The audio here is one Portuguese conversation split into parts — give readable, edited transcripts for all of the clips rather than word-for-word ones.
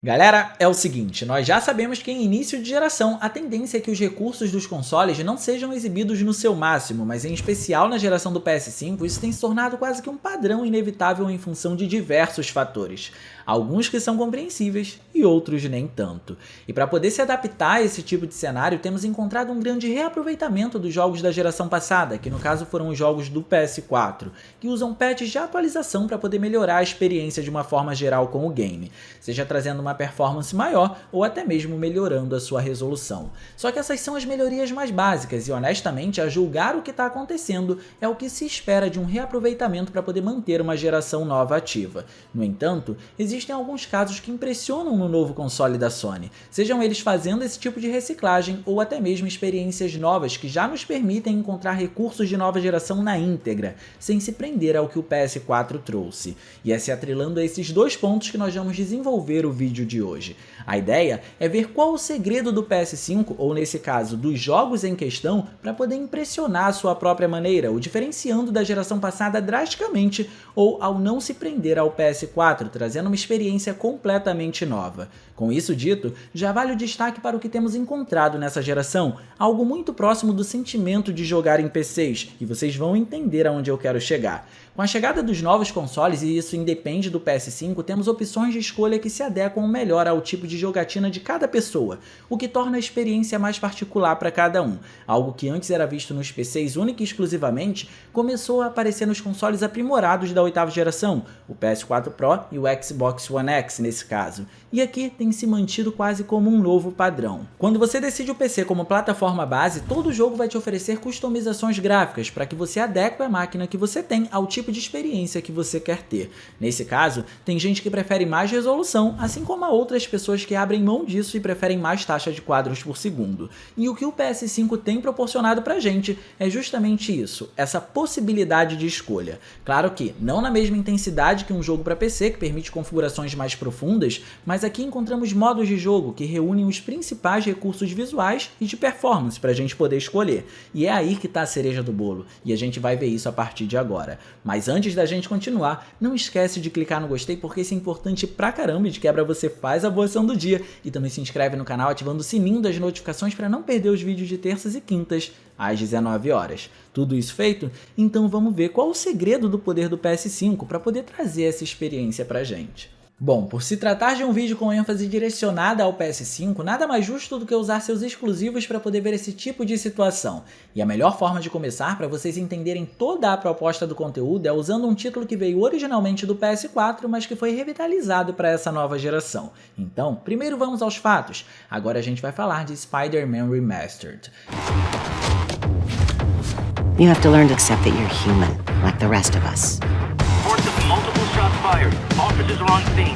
Galera, é o seguinte, nós já sabemos que em início de geração a tendência é que os recursos dos consoles não sejam exibidos no seu máximo, mas em especial na geração do PS5 isso tem se tornado quase que um padrão inevitável em função de diversos fatores. Alguns que são compreensíveis e outros nem tanto. E para poder se adaptar a esse tipo de cenário, temos encontrado um grande reaproveitamento dos jogos da geração passada, que no caso foram os jogos do PS4, que usam patches de atualização para poder melhorar a experiência de uma forma geral com o game, seja trazendo uma performance maior ou até mesmo melhorando a sua resolução. Só que essas são as melhorias mais básicas e honestamente, a julgar o que está acontecendo, é o que se espera de um reaproveitamento para poder manter uma geração nova ativa. No entanto, existem alguns casos que impressionam no novo console da Sony, sejam eles fazendo esse tipo de reciclagem ou até mesmo experiências novas que já nos permitem encontrar recursos de nova geração na íntegra, sem se prender ao que o PS4 trouxe. E é se atrelando a esses dois pontos que nós vamos desenvolver o vídeo de hoje. A ideia é ver qual o segredo do PS5, ou nesse caso dos jogos em questão, para poder impressionar a sua própria maneira, o diferenciando da geração passada drasticamente ou ao não se prender ao PS4, trazendo uma experiência completamente nova. Com isso dito, já vale o destaque para o que temos encontrado nessa geração, algo muito próximo do sentimento de jogar em PCs, e vocês vão entender aonde eu quero chegar. Com a chegada dos novos consoles, e isso independe do PS5, temos opções de escolha que se adequam melhor ao tipo de jogatina de cada pessoa, o que torna a experiência mais particular para cada um. Algo que antes era visto nos PCs única e exclusivamente, começou a aparecer nos consoles aprimorados da oitava geração, o PS4 Pro e o Xbox One X nesse caso. E aqui tem se mantido quase como um novo padrão. Quando você decide o PC como plataforma base, todo jogo vai te oferecer customizações gráficas para que você adeque a máquina que você tem ao tipo de experiência que você quer ter. Nesse caso, tem gente que prefere mais resolução, assim como há outras pessoas que abrem mão disso e preferem mais taxa de quadros por segundo. E o que o PS5 tem proporcionado pra gente é justamente isso, essa possibilidade de escolha. Claro que não na mesma intensidade que um jogo para PC, que permite configurações mais profundas, mas aqui encontramos modos de jogo que reúnem os principais recursos visuais e de performance para a gente poder escolher. E é aí que está a cereja do bolo, e a gente vai ver isso a partir de agora. Mas antes da gente continuar, não esquece de clicar no gostei porque isso é importante pra caramba e de quebra você faz a boa ação do dia e também se inscreve no canal ativando o sininho das notificações para não perder os vídeos de terças e quintas às 19 horas. Tudo isso feito? Então vamos ver qual o segredo do poder do PS5 para poder trazer essa experiência pra gente. Bom, por se tratar de um vídeo com ênfase direcionada ao PS5, nada mais justo do que usar seus exclusivos para poder ver esse tipo de situação. E a melhor forma de começar para vocês entenderem toda a proposta do conteúdo é usando um título que veio originalmente do PS4, mas que foi revitalizado para essa nova geração. Então, primeiro vamos aos fatos. Agora a gente vai falar de Spider-Man Remastered. You have to learn to accept that you're human, like the rest of us. Reports of multiple shots fired. Officers are on scene.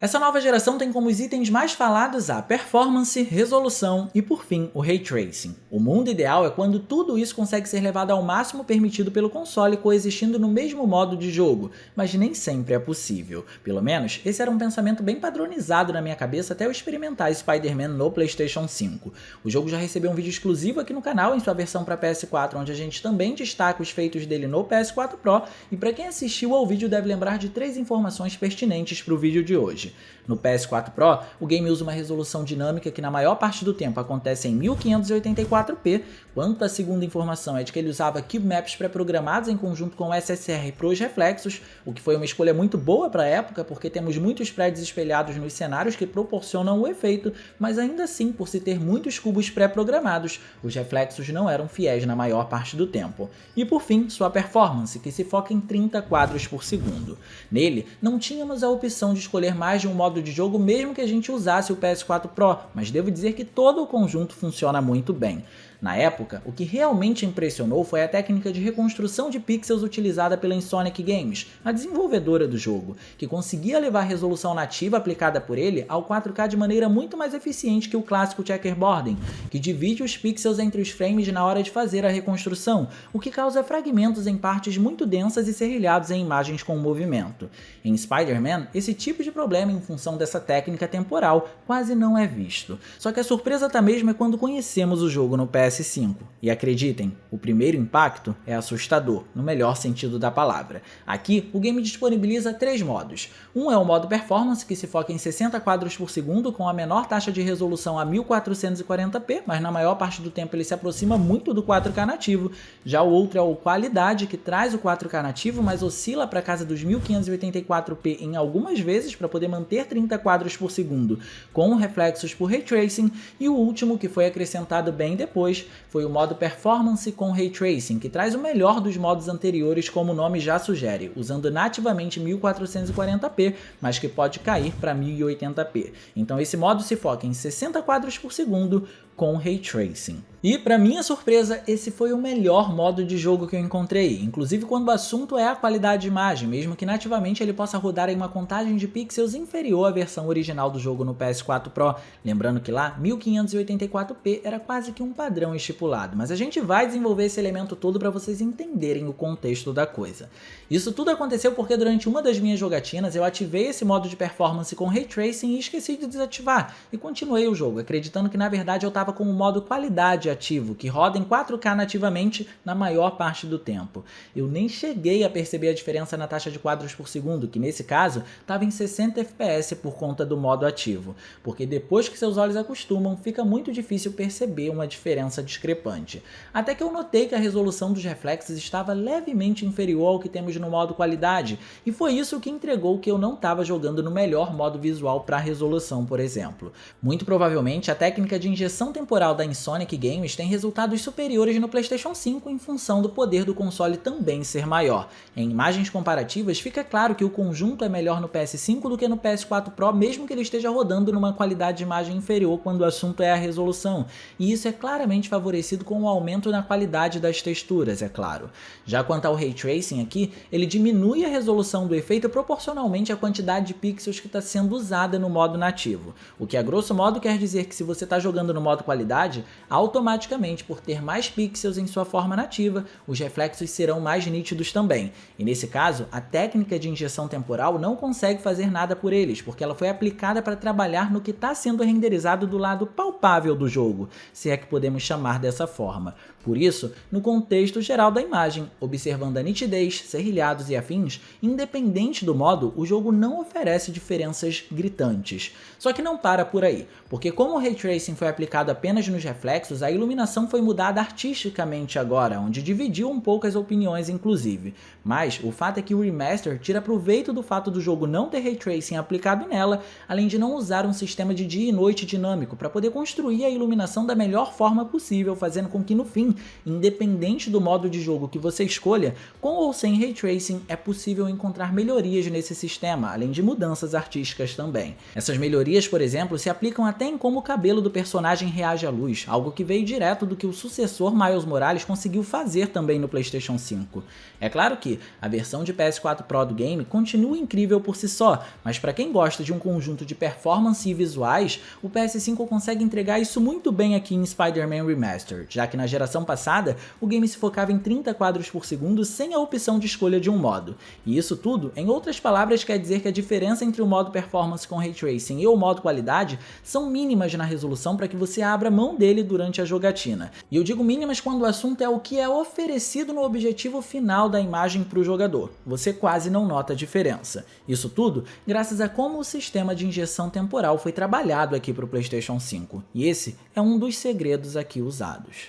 Essa nova geração tem como os itens mais falados a performance, resolução e, por fim, o Ray Tracing. O mundo ideal é quando tudo isso consegue ser levado ao máximo permitido pelo console coexistindo no mesmo modo de jogo, mas nem sempre é possível. Pelo menos, esse era um pensamento bem padronizado na minha cabeça até eu experimentar Spider-Man no PlayStation 5. O jogo já recebeu um vídeo exclusivo aqui no canal em sua versão para PS4, onde a gente também destaca os feitos dele no PS4 Pro, e para quem assistiu ao vídeo deve lembrar de 3 informações pertinentes para o vídeo de hoje. No PS4 Pro, o game usa uma resolução dinâmica que na maior parte do tempo acontece em 1584p, quanto a segunda informação é de que ele usava cube maps pré-programados em conjunto com o SSR para os reflexos, o que foi uma escolha muito boa para a época porque temos muitos prédios espelhados nos cenários que proporcionam o efeito, mas ainda assim, por se ter muitos cubos pré-programados, os reflexos não eram fiéis na maior parte do tempo. E por fim, sua performance, que se foca em 30 quadros por segundo. Nele, não tínhamos a opção de escolher mais de um modo de jogo mesmo que a gente usasse o PS4 Pro, mas devo dizer que todo o conjunto funciona muito bem. Na época, o que realmente impressionou foi a técnica de reconstrução de pixels utilizada pela Insomniac Games, a desenvolvedora do jogo, que conseguia levar a resolução nativa aplicada por ele ao 4K de maneira muito mais eficiente que o clássico checkerboarding, que divide os pixels entre os frames na hora de fazer a reconstrução, o que causa fragmentos em partes muito densas e serrilhados em imagens com movimento. Em Spider-Man, esse tipo de problema em função dessa técnica temporal quase não é visto. Só que a surpresa tá mesmo é quando conhecemos o jogo no PS5. PS5. E acreditem, o primeiro impacto é assustador, no melhor sentido da palavra. Aqui, o game disponibiliza 3 modos. Um é o modo Performance, que se foca em 60 quadros por segundo, com a menor taxa de resolução a 1440p, mas na maior parte do tempo ele se aproxima muito do 4K nativo. Já o outro é o Qualidade, que traz o 4K nativo, mas oscila para casa dos 1584p em algumas vezes, para poder manter 30 quadros por segundo, com reflexos por Ray Tracing. E o último, que foi acrescentado bem depois, foi o modo Performance com Ray Tracing, que traz o melhor dos modos anteriores, como o nome já sugere, usando nativamente 1440p, mas que pode cair para 1080p. Então esse modo se foca em 60 quadros por segundo com Ray Tracing. E, para minha surpresa, esse foi o melhor modo de jogo que eu encontrei, inclusive quando o assunto é a qualidade de imagem, mesmo que nativamente ele possa rodar em uma contagem de pixels inferior à versão original do jogo no PS4 Pro, lembrando que lá 1584p era quase que um padrão estipulado, mas a gente vai desenvolver esse elemento todo para vocês entenderem o contexto da coisa. Isso tudo aconteceu porque durante uma das minhas jogatinas eu ativei esse modo de performance com Ray Tracing e esqueci de desativar, e continuei o jogo, acreditando que na verdade eu estava com o modo qualidade ativo, que roda em 4K nativamente na maior parte do tempo. Eu nem cheguei a perceber a diferença na taxa de quadros por segundo, que nesse caso estava em 60 fps por conta do modo ativo, porque depois que seus olhos acostumam, fica muito difícil perceber uma diferença discrepante. Até que eu notei que a resolução dos reflexos estava levemente inferior ao que temos no modo qualidade, e foi isso que entregou que eu não estava jogando no melhor modo visual para resolução, por exemplo. Muito provavelmente a técnica de injeção temporal da Insomniac Games tem resultados superiores no PlayStation 5 em função do poder do console também ser maior. Em imagens comparativas, fica claro que o conjunto é melhor no PS5 do que no PS4 Pro, mesmo que ele esteja rodando numa qualidade de imagem inferior quando o assunto é a resolução, e isso é claramente favorecido com o aumento na qualidade das texturas, é claro. Já quanto ao Ray Tracing aqui, ele diminui a resolução do efeito proporcionalmente à quantidade de pixels que está sendo usada no modo nativo, o que a grosso modo quer dizer que se você está jogando no modo qualidade, automaticamente, por ter mais pixels em sua forma nativa, os reflexos serão mais nítidos também. E nesse caso, a técnica de injeção temporal não consegue fazer nada por eles, porque ela foi aplicada para trabalhar no que está sendo renderizado do lado palpável do jogo, se é que podemos chamar dessa forma. Por isso, no contexto geral da imagem, observando a nitidez, serrilhados e afins, independente do modo, o jogo não oferece diferenças gritantes. Só que não para por aí, porque como o Ray Tracing foi aplicado apenas nos reflexos, a iluminação foi mudada artisticamente agora, onde dividiu um pouco as opiniões inclusive. Mas o fato é que o Remaster tira proveito do fato do jogo não ter Ray Tracing aplicado nela, além de não usar um sistema de dia e noite dinâmico para poder construir a iluminação da melhor forma possível, fazendo com que no fim, independente do modo de jogo que você escolha, com ou sem Ray Tracing é possível encontrar melhorias nesse sistema, além de mudanças artísticas também. Essas melhorias, por exemplo, se aplicam até em como o cabelo do personagem reage à luz, algo que veio direto do que o sucessor Miles Morales conseguiu fazer também no PlayStation 5. É claro que a versão de PS4 Pro do game continua incrível por si só, mas para quem gosta de um conjunto de performance e visuais, o PS5 consegue entregar isso muito bem aqui em Spider-Man Remastered, já que na geração passada o game se focava em 30 quadros por segundo sem a opção de escolha de um modo. E isso tudo, em outras palavras, quer dizer que a diferença entre o modo performance com Ray Tracing e o modo qualidade são mínimas na resolução para que você abra mão dele durante a jogatina. E eu digo mínimas quando o assunto é o que é oferecido no objetivo final da imagem para o jogador. Você quase não nota a diferença. Isso tudo graças a como o sistema de injeção temporal foi trabalhado aqui para o PlayStation 5. E esse é um dos segredos aqui usados.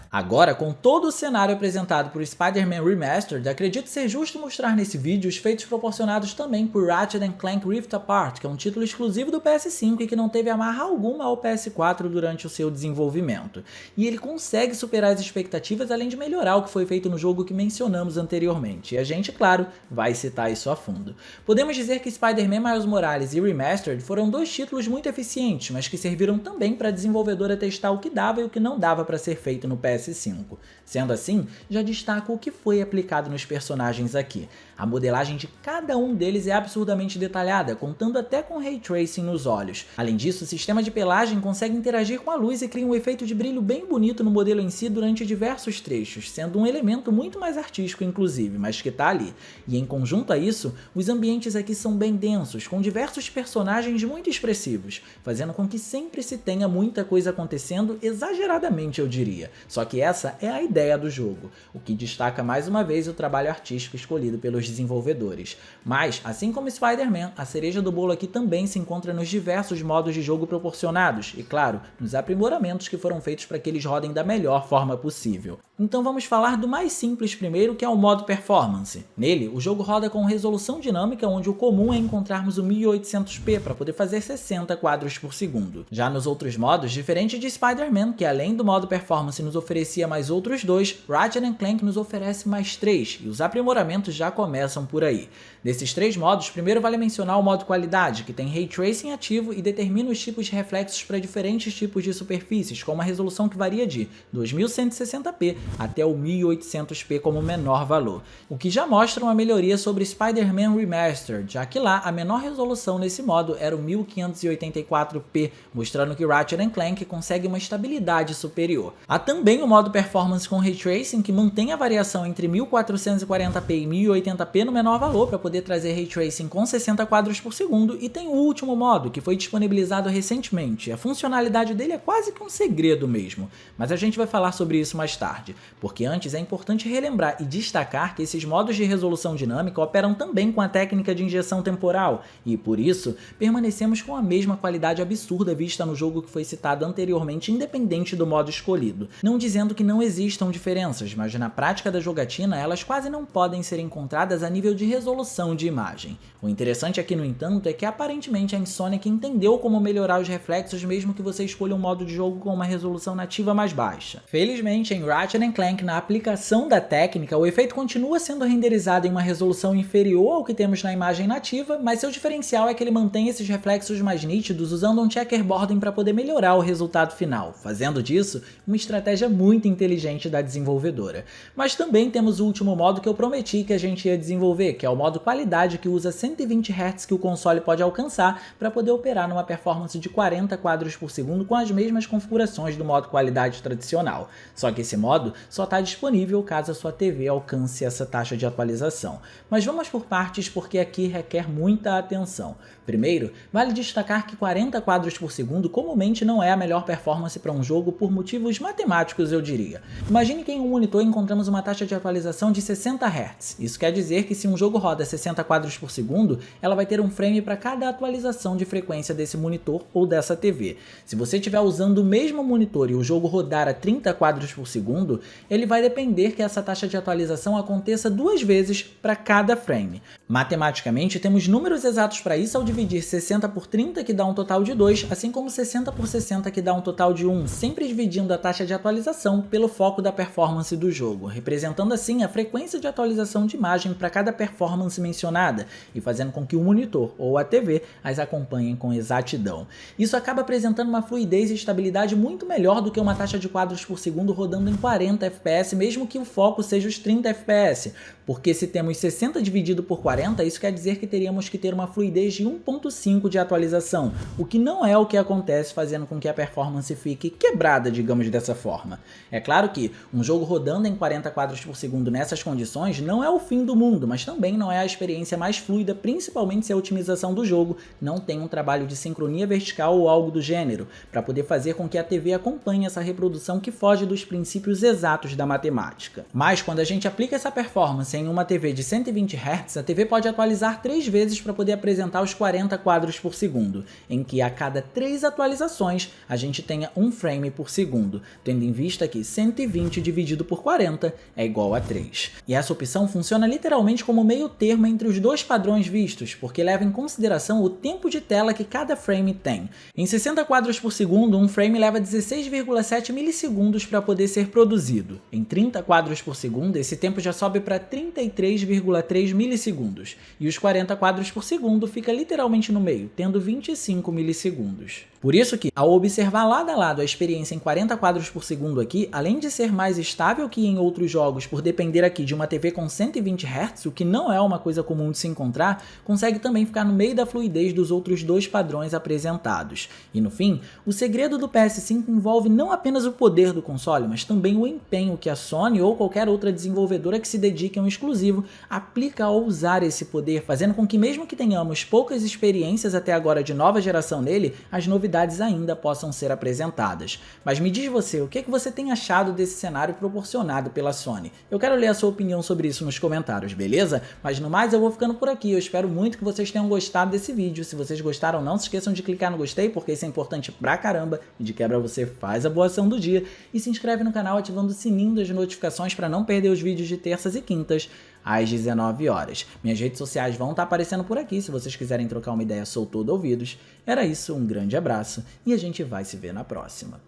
Agora, com todo o cenário apresentado por Spider-Man Remastered, acredito ser justo mostrar nesse vídeo os feitos proporcionados também por Ratchet & Clank Rift Apart, que é um título exclusivo do PS5 e que não teve amarra alguma ao PS4 durante o seu desenvolvimento. E ele consegue superar as expectativas, além de melhorar o que foi feito no jogo que mencionamos anteriormente. E a gente, claro, vai citar isso a fundo. Podemos dizer que Spider-Man Miles Morales e Remastered foram dois títulos muito eficientes, mas que serviram também para a desenvolvedora testar o que dava e o que não dava para ser feito no PS4. PS5. Sendo assim, já destaco o que foi aplicado nos personagens aqui. A modelagem de cada um deles é absurdamente detalhada, contando até com Ray Tracing nos olhos. Além disso, o sistema de pelagem consegue interagir com a luz e cria um efeito de brilho bem bonito no modelo em si durante diversos trechos, sendo um elemento muito mais artístico inclusive, mas que tá ali. E em conjunto a isso, os ambientes aqui são bem densos, com diversos personagens muito expressivos, fazendo com que sempre se tenha muita coisa acontecendo, exageradamente eu diria. Só que essa é a ideia do jogo, o que destaca mais uma vez o trabalho artístico escolhido pelos desenvolvedores. Mas, assim como Spider-Man, a cereja do bolo aqui também se encontra nos diversos modos de jogo proporcionados e, claro, nos aprimoramentos que foram feitos para que eles rodem da melhor forma possível. Então vamos falar do mais simples primeiro, que é o modo Performance. Nele, o jogo roda com resolução dinâmica, onde o comum é encontrarmos o 1800p para poder fazer 60 quadros por segundo. Já nos outros modos, diferente de Spider-Man, que além do modo Performance nos oferecia mais outros 2, Ratchet & Clank nos oferece mais 3, e os aprimoramentos já começam por aí. Desses 3 modos, primeiro vale mencionar o modo Qualidade, que tem Ray Tracing ativo e determina os tipos de reflexos para diferentes tipos de superfícies, com uma resolução que varia de 2160p até o 1800p como menor valor, o que já mostra uma melhoria sobre Spider-Man Remastered, já que lá a menor resolução nesse modo era o 1584p, mostrando que Ratchet & Clank consegue uma estabilidade superior. Há também o modo Performance com Ray Tracing, que mantém a variação entre 1440p e 1080p no menor valor para poder trazer Ray Tracing com 60 quadros por segundo, e tem o último modo, que foi disponibilizado recentemente. A funcionalidade dele é quase que um segredo mesmo, mas a gente vai falar sobre isso mais tarde, porque antes é importante relembrar e destacar que esses modos de resolução dinâmica operam também com a técnica de injeção temporal, e por isso permanecemos com a mesma qualidade absurda vista no jogo que foi citado anteriormente, independente do modo escolhido. Não dizendo que não existam diferenças, mas na prática da jogatina elas quase não podem ser encontradas a nível de resolução de imagem. O interessante aqui, no entanto, é que aparentemente a Insomniac entendeu como melhorar os reflexos mesmo que você escolha um modo de jogo com uma resolução nativa mais baixa. Felizmente, em Ratchet & Clank, na aplicação da técnica, o efeito continua sendo renderizado em uma resolução inferior ao que temos na imagem nativa, mas seu diferencial é que ele mantém esses reflexos mais nítidos usando um checkerboarding para poder melhorar o resultado final, fazendo disso uma estratégia muito inteligente da desenvolvedora. Mas também temos o último modo que eu prometi que a gente ia desenvolver, que é o modo Qualidade, que usa 120 Hz que o console pode alcançar para poder operar numa performance de 40 quadros por segundo com as mesmas configurações do modo Qualidade tradicional. Só que esse modo só está disponível caso a sua TV alcance essa taxa de atualização. Mas vamos por partes, porque aqui requer muita atenção. Primeiro, vale destacar que 40 quadros por segundo comumente não é a melhor performance para um jogo por motivos matemáticos, eu diria. Imagine que em um monitor encontramos uma taxa de atualização de 60 Hz. Isso quer dizer que se um jogo roda 60 quadros por segundo, ela vai ter um frame para cada atualização de frequência desse monitor ou dessa TV. Se você estiver usando o mesmo monitor e o jogo rodar a 30 quadros por segundo, ele vai depender que essa taxa de atualização aconteça 2 vezes para cada frame. Matematicamente, temos números exatos para isso ao dividir 60 por 30, que dá um total de 2, assim como 60 por 60, que dá um total de 1, sempre dividindo a taxa de atualização pelo foco da performance do jogo, representando assim a frequência de atualização de imagem para cada performance mencionada, e fazendo com que o monitor ou a TV as acompanhem com exatidão. Isso acaba apresentando uma fluidez e estabilidade muito melhor do que uma taxa de quadros por segundo rodando em 40 FPS, mesmo que o foco seja os 30 FPS, porque se temos 60 dividido por 40, isso quer dizer que teríamos que ter uma fluidez de 1.5 de atualização, o que não é o que acontece, fazendo com que a performance fique quebrada, digamos dessa forma. É claro que um jogo rodando em 40 quadros por segundo nessas condições não é o fim do mundo, mas também não é a experiência mais fluida, principalmente se a otimização do jogo não tem um trabalho de sincronia vertical ou algo do gênero, para poder fazer com que a TV acompanhe essa reprodução que foge dos princípios exatos da matemática. Mas quando a gente aplica essa performance em uma TV de 120 Hz, a TV pode atualizar 3 vezes para poder apresentar os 40 quadros por segundo, em que a cada 3 atualizações a gente tenha um frame por segundo, tendo em vista que 120 dividido por 40 é igual a 3. E essa opção funciona literalmente como meio termo entre os dois padrões vistos, porque leva em consideração o tempo de tela que cada frame tem. Em 60 quadros por segundo, um frame leva 16,7 milissegundos para poder ser produzido. Em 30 quadros por segundo, esse tempo já sobe para 33,3 milissegundos, e os 40 quadros por segundo fica literalmente no meio, tendo 25 milissegundos. Por isso que, ao observar lado a lado a experiência em 40 quadros por segundo aqui, além de ser mais estável que em outros jogos por depender aqui de uma TV com 120 Hz, o que não é uma coisa comum de se encontrar, consegue também ficar no meio da fluidez dos outros dois padrões apresentados. E no fim, o segredo do PS5 envolve não apenas o poder do console, mas também o empenho que a Sony ou qualquer outra desenvolvedora que se dedique a um exclusivo aplica ao usar esse poder, fazendo com que mesmo que tenhamos poucas experiências até agora de nova geração nele, as novidades ainda possam ser apresentadas. Mas me diz você, o que você tem achado desse cenário proporcionado pela Sony? Eu quero ler a sua opinião sobre isso nos comentários, beleza? Mas no mais eu vou ficando por aqui, eu espero muito que vocês tenham gostado desse vídeo. Se vocês gostaram, não se esqueçam de clicar no gostei, porque isso é importante pra caramba, e de quebra você faz a boa ação do dia, e se inscreve no canal ativando o sininho das notificações para não perder os vídeos de terças e quintas, às 19 horas. Minhas redes sociais vão estar aparecendo por aqui, se vocês quiserem trocar uma ideia, sou todo ouvidos. Era isso, um grande abraço e a gente vai se ver na próxima.